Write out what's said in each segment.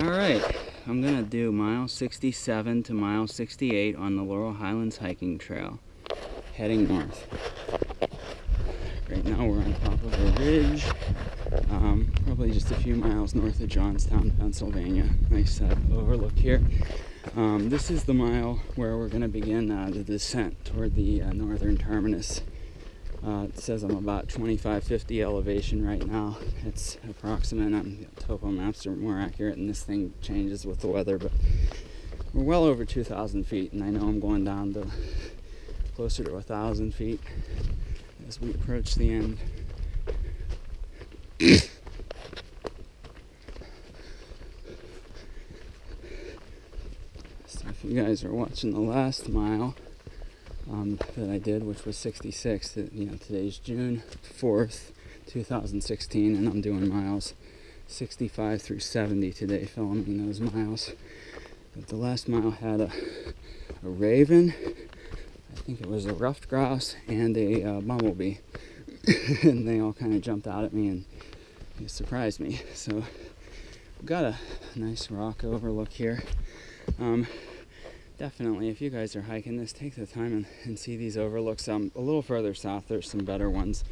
Alright, I'm going to do mile 67 to mile 68 on the Laurel Highlands hiking trail, heading north. Right now we're on top of a ridge, probably just a few miles north of Johnstown, Pennsylvania. Nice overlook here. This is the mile where we're going to begin the descent toward the northern terminus. It says I'm about 2550 elevation right now. It's approximate. Topo maps are more accurate, and this thing changes with the weather, but we're well over 2,000 feet, and I know I'm going down to closer to 1,000 feet as we approach the end. So if you guys are watching the last mile that I did, which was 66, today's June 4th, 2016, and I'm doing miles 65 through 70 today, filming those miles. But the last mile had a raven, I think it was a ruffed grouse, and a bumblebee. And they all kind of jumped out at me and it surprised me. So we've got a nice rock overlook here. Definitely, if you guys are hiking this, take the time and see these overlooks. A little further south, there's some better ones,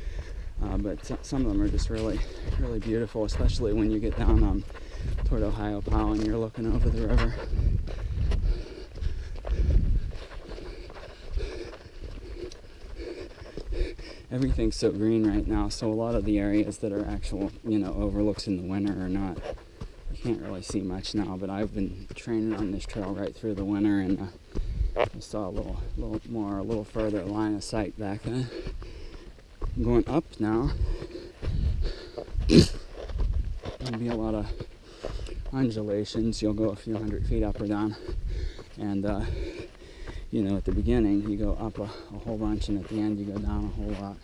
but some of them are just really, really beautiful, especially when you get down toward Ohio Powell and you're looking over the river. Everything's so green right now, so a lot of the areas that are actual, overlooks in the winter are not. You can't really see much now, but I've been training on this trail right through the winter, and I saw a little further line of sight back then. I'm going up now. There'll be a lot of undulations. You'll go a few hundred feet up or down, and at the beginning you go up a whole bunch, and at the end you go down a whole lot.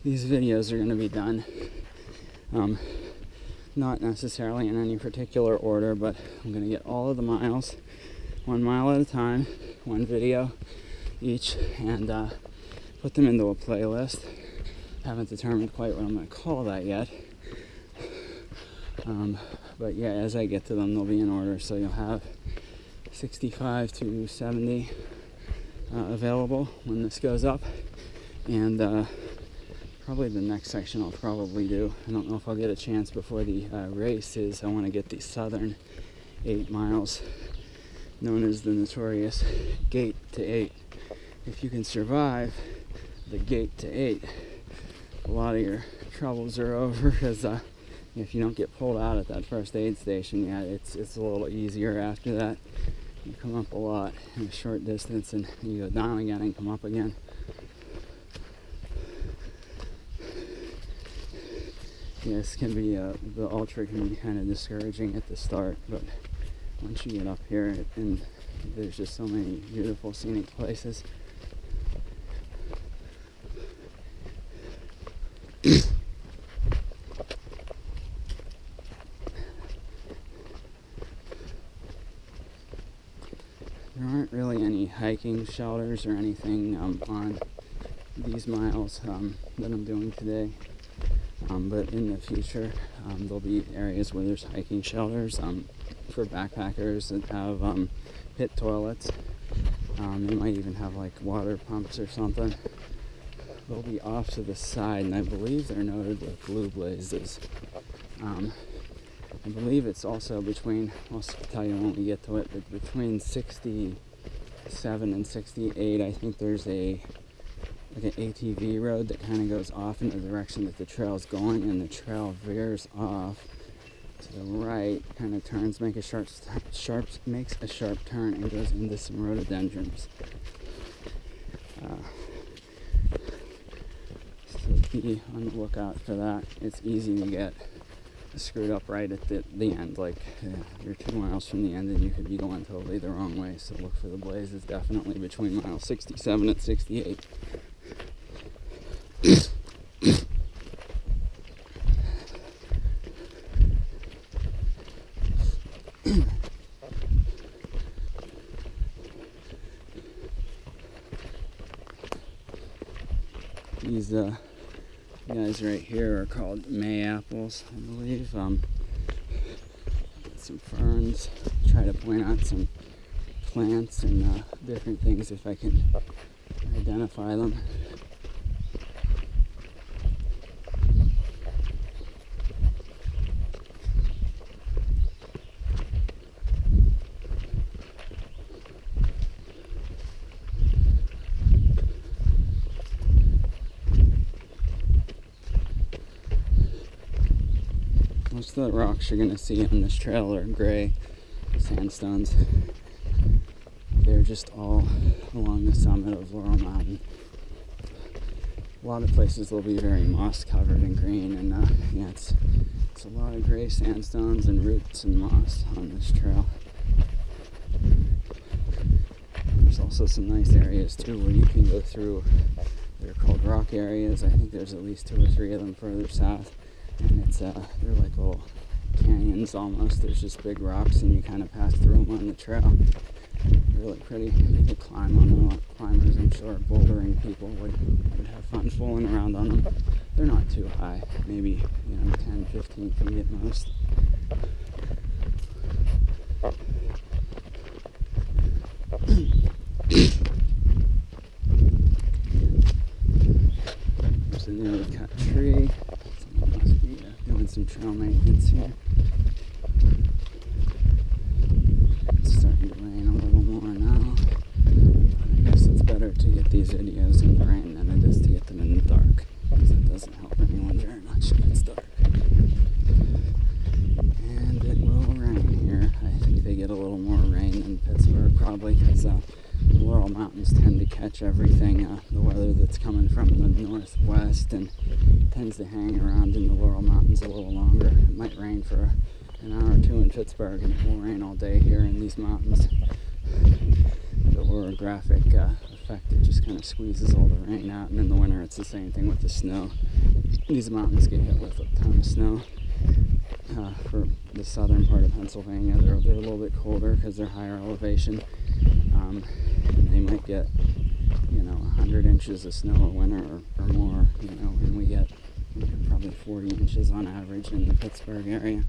These videos are going to be done not necessarily in any particular order, but I'm going to get all of the miles 1 mile at a time, one video each, and put them into a playlist. Haven't determined quite what I'm going to call that yet, but yeah, as I get to them they'll be in order, so you'll have 65 to 70 available when this goes up, and probably the next section I'll probably do. I don't know if I'll get a chance before the race is. I want to get the southern 8 miles, known as the notorious Gate to 8. If you can survive the Gate to 8, a lot of your troubles are over, because if you don't get pulled out at that first aid station, it's a little easier after that. You come up a lot in a short distance, and you go down again and come up again. This can be, the ultra can be kind of discouraging at the start, but once you get up here, and there's just so many beautiful scenic places. There aren't really any hiking shelters or anything on these miles that I'm doing today. But in the future, there'll be areas where there's hiking shelters for backpackers that have pit toilets. They might even have like water pumps or something. They'll be off to the side, and I believe they're noted with blue blazes. I believe it's also between, I'll tell you when we get to it, but between 67 and 68, I think there's an ATV road that kind of goes off in the direction that the trail's going, and the trail veers off to the right, kind of turns, makes a sharp turn, and goes into some rhododendrons. So be on the lookout for that. It's easy to get screwed up right at the end. Like you're 2 miles from the end and you could be going totally the wrong way. So look for the blazes definitely between mile 67 and 68. These guys right here are called May apples, I believe. Got some ferns. Try to point out some plants and different things if I can identify them. Most of the rocks you're going to see on this trail are gray sandstones. They're just all along the summit of Laurel Mountain. A lot of places will be very moss covered and green, and yeah, it's a lot of gray sandstones and roots and moss on this trail. There's also some nice areas too where you can go through. They're called rock areas. I think there's at least 2 or 3 of them further south. And it's they're like little canyons almost. There's just big rocks and you kind of pass through them on the trail. Really pretty. You could climb on them. Climbers, I'm sure, bouldering people would have fun fooling around on them. They're not too high, maybe 10, 15 feet at most. There's a newly cut tree. Doing some trail maintenance here. It's starting to rain a little more now. But I guess it's better to get these videos in the rain than it is to get them in the dark, because it doesn't help anyone very much if it's dark. And it will rain here. I think they get a little more rain in Pittsburgh probably, because the Laurel Mountains tend to catch everything, the weather that's coming from the northwest, and tends to hang around in the Laurel Mountains a little longer. It might rain for an hour or 2 in Pittsburgh, and it will rain all day here in these mountains. The orographic effect, it just kind of squeezes all the rain out, and in the winter it's the same thing with the snow. These mountains get hit with a ton of snow. For the southern part of Pennsylvania, they're a little bit colder because they're higher elevation. They might get 100 inches of snow a winter or more, and we get probably 40 inches on average in the Pittsburgh area.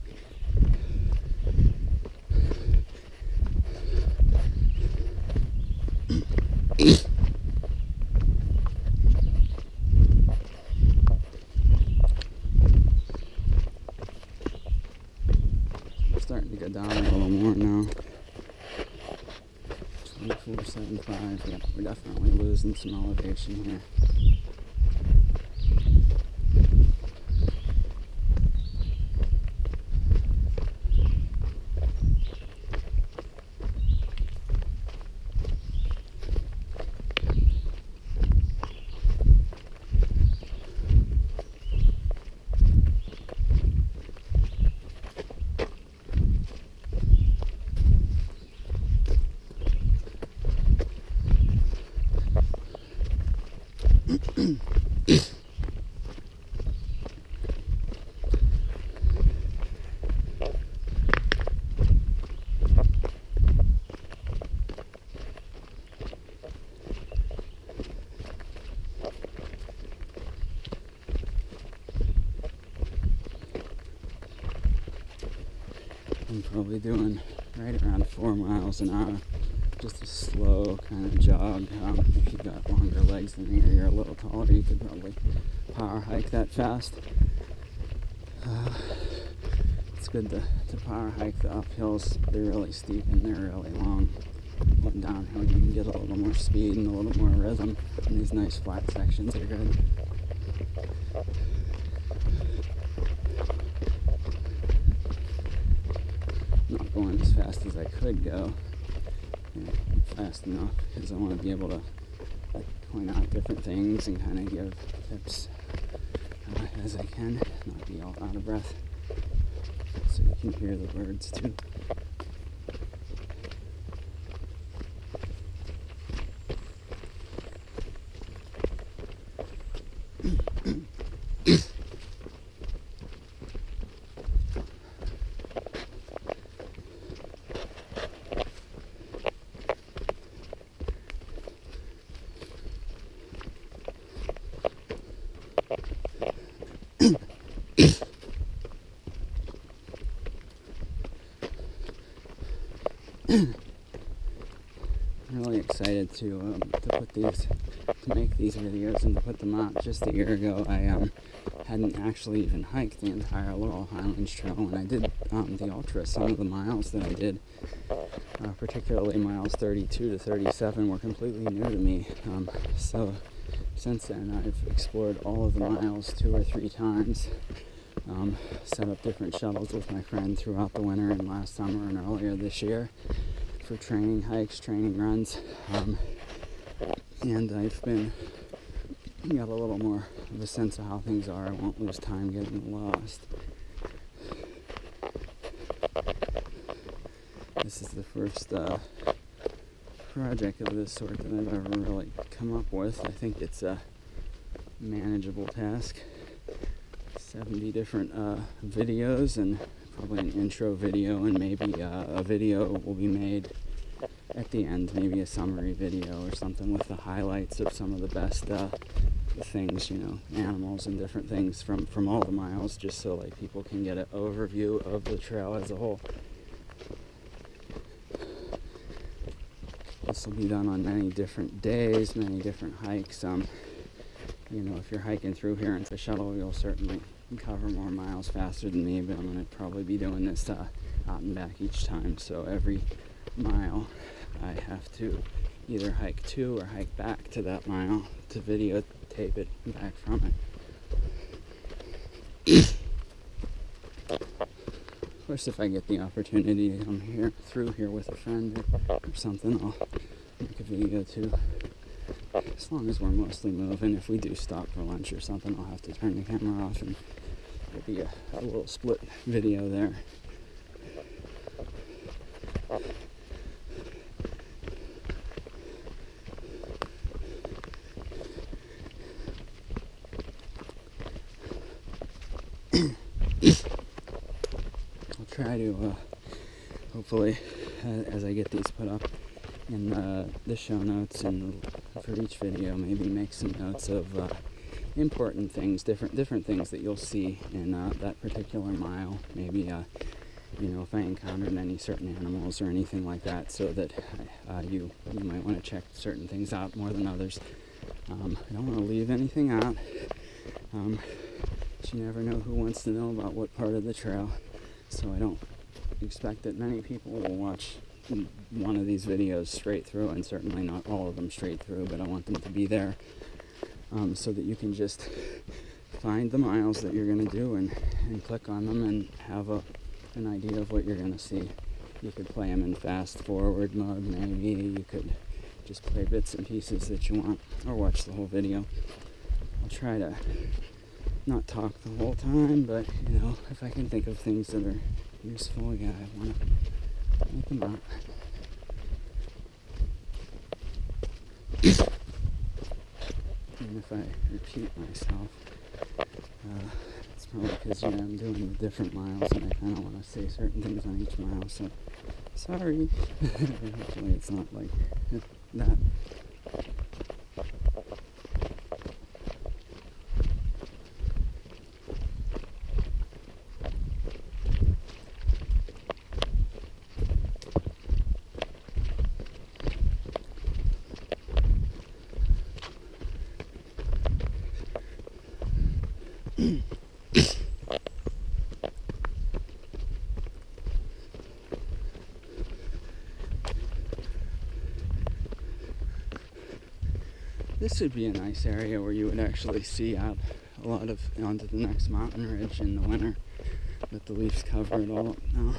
I'm starting to go down a little more now. 24.75, yeah, we're definitely losing some elevation here. I'm probably doing right around 4 miles an hour. Just a slow kind of jog. If you've got longer legs than me or you're a little taller, you could probably power hike that fast. It's good to power hike the uphills. They're really steep and they're really long. Going downhill, you can get a little more speed and a little more rhythm. And these nice flat sections are good. Not going as fast as I could go. Fast enough because I want to be able to point out different things and kind of give tips as I can, not be all out of breath. so you can hear the birds too. I'm really excited to make these videos and to put them out. Just a year ago, I hadn't actually even hiked the entire Laurel Highlands trail. When I did the ultra, some of the miles that I did, particularly miles 32 to 37, were completely new to me. So since then, I've explored all of the miles 2 or 3 times. Set up different shuttles with my friend throughout the winter and last summer and earlier this year for training hikes, training runs, and I've got a little more of a sense of how things are. I won't lose time getting lost. This is the first project of this sort that I've ever really come up with. I think it's a manageable task. 70 different videos and probably an intro video, and maybe a video will be made at the end, maybe a summary video or something with the highlights of some of the best things, animals and different things from all the miles, just so like people can get an overview of the trail as a whole. This will be done on many different days, many different hikes. If you're hiking through here into the shuttle, you'll certainly cover more miles faster than me, but I'm going to probably be doing this out and back each time. So every mile I have to either hike to or hike back to that mile to videotape it back from it. Of course, if I get the opportunity to come through here with a friend or something, I'll make a video too. As long as we're mostly moving. If we do stop for lunch or something, I'll have to turn the camera off and there'll be a little split video there. I'll try to, hopefully, as I get these put up in the show notes and for each video, maybe make some notes of important things, different things that you'll see in that particular mile. Maybe if I encountered any certain animals or anything like that, so that you might want to check certain things out more than others. I don't want to leave anything out. You never know who wants to know about what part of the trail, so I don't expect that many people will watch one of these videos straight through, and certainly not all of them straight through, but I want them to be there so that you can just find the miles that you're going to do and click on them and have an idea of what you're going to see. You could play them in fast forward mode, maybe. You could just play bits and pieces that you want, or watch the whole video. I'll try to not talk the whole time, but if I can think of things that are useful, I want to make them out. And if I repeat myself, it's probably because I'm doing the different miles and I kind of want to say certain things on each mile, so sorry. Hopefully it's not like that. This would be a nice area where you would actually see out a lot of onto the next mountain ridge in the winter, with the leaves cover it all up now.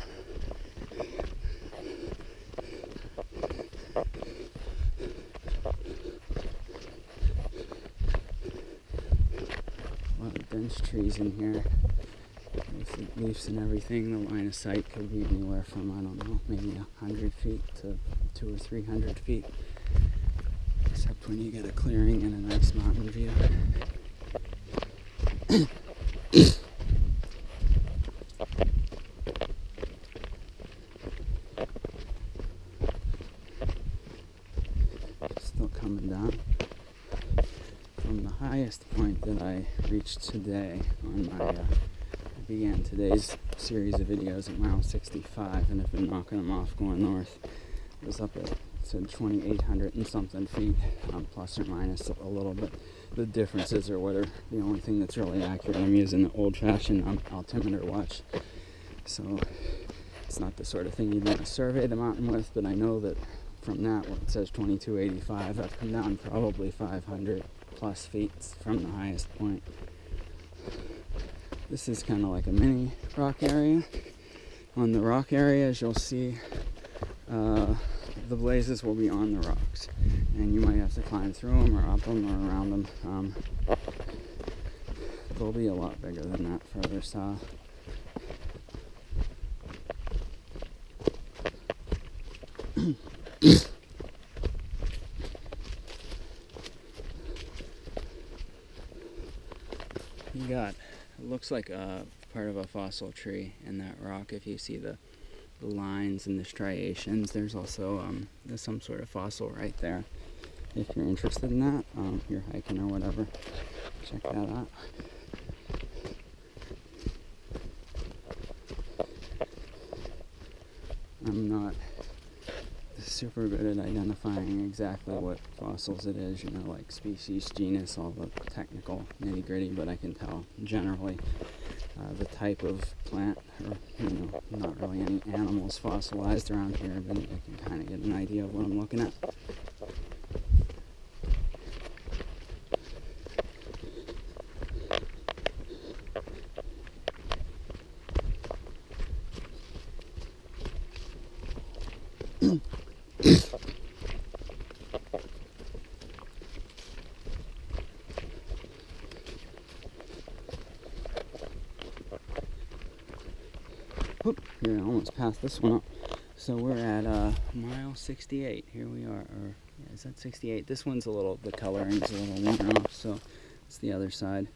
A lot of dense trees in here. There's the leaves and everything. The line of sight could be anywhere from, I don't know, maybe 100 feet to 200 or 300 feet. Except when you get a clearing and a nice mountain view. Still coming down from the highest point that I reached today on my, I began today's series of videos at mile 65 and have been knocking them off going north. It was up at, said 2,800 and something feet, plus or minus a little bit. The differences are what are the only thing that's really accurate. I'm using the old-fashioned altimeter watch, so it's not the sort of thing you'd want to survey the mountain with, but I know that from that, where it says 2285, I've come down probably 500 plus feet from the highest point. This is kind of like a mini rock area. On the rock areas, you'll see the blazes will be on the rocks, and you might have to climb through them or up them or around them. They'll be a lot bigger than that further south. You got, it looks like a part of a fossil tree in that rock. If you see the lines and the striations, there's also there's some sort of fossil right there. If you're interested in that, you're hiking or whatever, check that out. I'm not super good at identifying exactly what fossils it is, you know, like species, genus, all the technical nitty-gritty, but I can tell generally the type of plant, or, you know, not really any animals fossilized around here, but I can kind of get an idea of what I'm looking at. Whoop, here, I almost passed this one up. So we're at mile 68. Here we are, or yeah, is that 68? This one's a little, the coloring's a little worn off, so it's the other side.